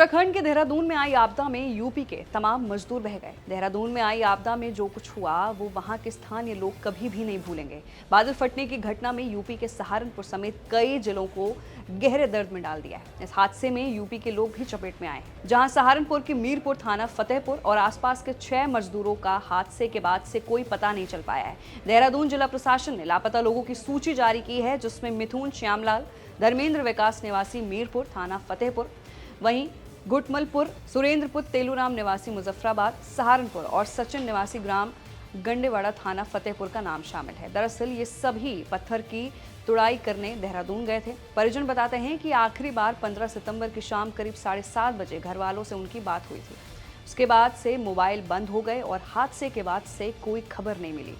उत्तराखंड के देहरादून में आई आपदा में यूपी के तमाम मजदूर बह गए। देहरादून में आई आपदा में जो कुछ हुआ वो वहां के स्थानीय लोग कभी भी नहीं भूलेंगे। बादल फटने की घटना में यूपी के सहारनपुर समेत कई जिलों को गहरे दर्द में डाल दिया है। इस हादसे में यूपी के लोग भी चपेट में आए, जहां सहारनपुर के मीरपुर थाना फतेहपुर और आसपास के 6 मजदूरों का हादसे के बाद से कोई पता नहीं चल पाया है। देहरादून जिला प्रशासन ने लापता लोगों की सूची जारी की है, जिसमें मिथुन श्यामलाल, धर्मेंद्र विकास निवासी मीरपुर थाना फतेहपुर, वहीं गुटमलपुर, सुरेंद्रपुर तेलूराम निवासी मुजफ्फराबाद सहारनपुर और सचिन निवासी ग्राम गंडेवाड़ा थाना फतेहपुर का नाम शामिल है। दरअसल ये सभी पत्थर की तुड़ाई करने देहरादून गए थे। परिजन बताते हैं कि आखिरी बार 15 सितंबर की शाम करीब 7:30 बजे घर वालों से उनकी बात हुई थी। उसके बाद से मोबाइल बंद हो गए और हादसे के बाद से कोई खबर नहीं मिली।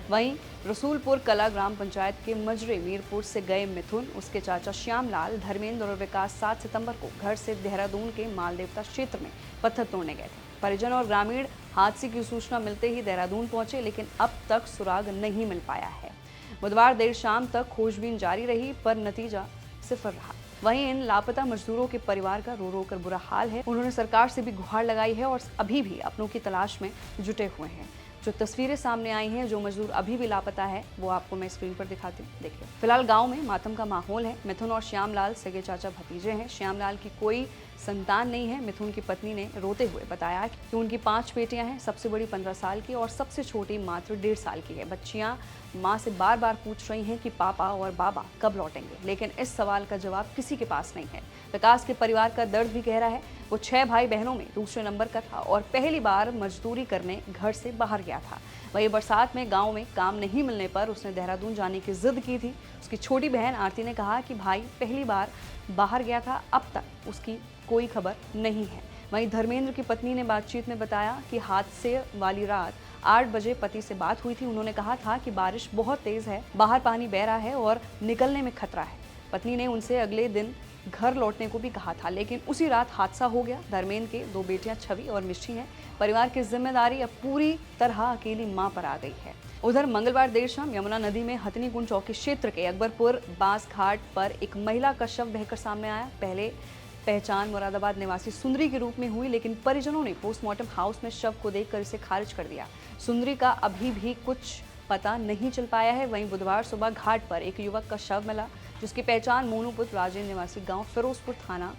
वहीं रसूलपुर कला ग्राम पंचायत के मजरे मीरपुर से गए मिथुन, उसके चाचा श्यामलाल, धर्मेंद्र और विकास 7 सितंबर को घर से देहरादून के मालदेवता क्षेत्र में पत्थर तोड़ने गए थे। परिजन और ग्रामीण हादसे की सूचना मिलते ही देहरादून पहुंचे, लेकिन अब तक सुराग नहीं मिल पाया है। बुधवार देर शाम तक खोजबीन जारी रही, पर नतीजा सिफर रहा। वहीं इन लापता मजदूरों के परिवार का रो रो कर बुरा हाल है। उन्होंने सरकार से भी गुहार लगाई है और अभी भी अपनों की तलाश में जुटे हुए हैं। जो तस्वीरें सामने आई हैं, जो मजदूर अभी भी लापता है, वो आपको मैं स्क्रीन पर दिखाती हूँ। देखिए, फिलहाल गांव में मातम का माहौल है। मिथुन और श्यामलाल सगे चाचा भतीजे हैं। श्यामलाल की कोई संतान नहीं है। मिथुन की पत्नी ने रोते हुए बताया कि उनकी 5 बेटियां हैं, सबसे बड़ी 15 साल की और सबसे छोटी मात्र 1.5 साल की है। बच्चियां माँ से बार बार पूछ रही हैं कि पापा और बाबा कब लौटेंगे, लेकिन इस सवाल का जवाब किसी के पास नहीं है। विकास के परिवार का दर्द भी गहरा है। वो 6 भाई बहनों में दूसरे नंबर का था और पहली बार मजदूरी करने घर से बाहर गया था। वही बरसात में गांव में काम नहीं मिलने पर उसने देहरादून जाने की जिद की थी। उसकी छोटी बहन आरती ने कहा कि भाई पहली बार बाहर गया था, अब तक उसकी कोई खबर नहीं है। वहीं धर्मेंद्र की पत्नी ने बातचीत में बताया कि हादसे वाली रात 8 बजे पति से बात हुई थी। उन्होंने कहा था कि बारिश बहुत तेज है, बाहर पानी बह रहा है और निकलने में खतरा है। पत्नी ने उनसे अगले दिन घर लौटने को भी कहा था, लेकिन उसी रात हादसा हो गया। धर्मेंद्र के 2 बेटियां छवि और मिष्टी हैं। परिवार की जिम्मेदारी अब पूरी तरह अकेली मां पर आ गई है। उधर मंगलवार देर शाम यमुना नदी में हथनी कुंड चौकी क्षेत्र के अकबरपुर बांस घाट पर एक महिला का शव बहकर सामने आया। पहले पहचान मुरादाबाद निवासी सुंदरी के रूप में हुई, लेकिन परिजनों ने पोस्टमार्टम हाउस में शव को देखकर इसे खारिज कर दिया। सुंदरी का अभी भी कुछ पता नहीं चल पाया है। वहीं बुधवार सुबह घाट पर एक युवक का शव मिला, जिसकी पहचान मोनूपुर राजेंद्र निवासी गांव फिरोजपुर थाना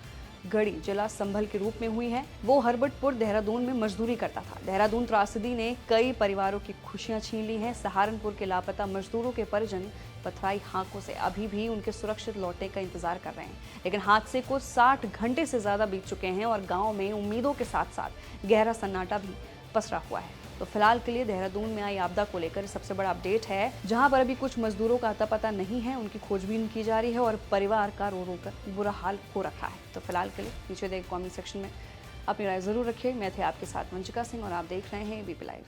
गढ़ी जिला संभल के रूप में हुई है। वो हरबटपुर देहरादून में मजदूरी करता था। देहरादून त्रासदी ने कई परिवारों की खुशियां छीन ली हैं। सहारनपुर के लापता मजदूरों के परिजन पथराई हांकों से अभी भी उनके सुरक्षित लौटने का इंतजार कर रहे हैं, लेकिन हादसे को 60 घंटे से ज्यादा बीत चुके हैं और गाँव में उम्मीदों के साथ साथ गहरा सन्नाटा भी पसरा हुआ है। तो फिलहाल के लिए देहरादून में आई आपदा को लेकर सबसे बड़ा अपडेट है, जहां पर अभी कुछ मजदूरों का अता पता नहीं है। उनकी खोजबीन की जा रही है और परिवार का रो रो कर बुरा हाल हो रखा है। तो फिलहाल के लिए नीचे देख कमेंट सेक्शन में अपनी राय जरूर रखिए। मैं थे आपके साथ मंजिका सिंह और आप देख रहे हैं एबीपी लाइव।